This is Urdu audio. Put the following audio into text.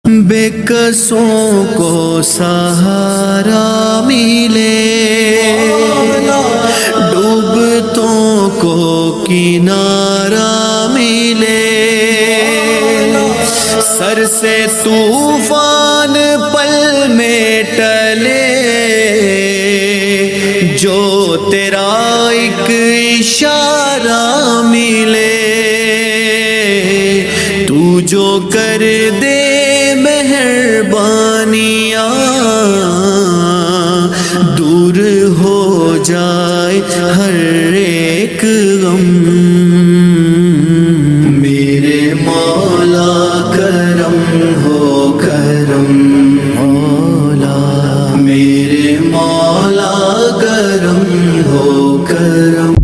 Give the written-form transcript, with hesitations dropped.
بے کسوں کو سہارا ملے، ڈوبتوں کو کنارہ ملے، سر سے طوفان پل میں ٹلے، جو تیرا ایک اشارہ ملے، تو جو کر دے مہربانیاں، دور ہو جائے ہر ایک غم۔ میرے مولا کرم ہو کرم، مولا میرے مولا کرم ہو کرم۔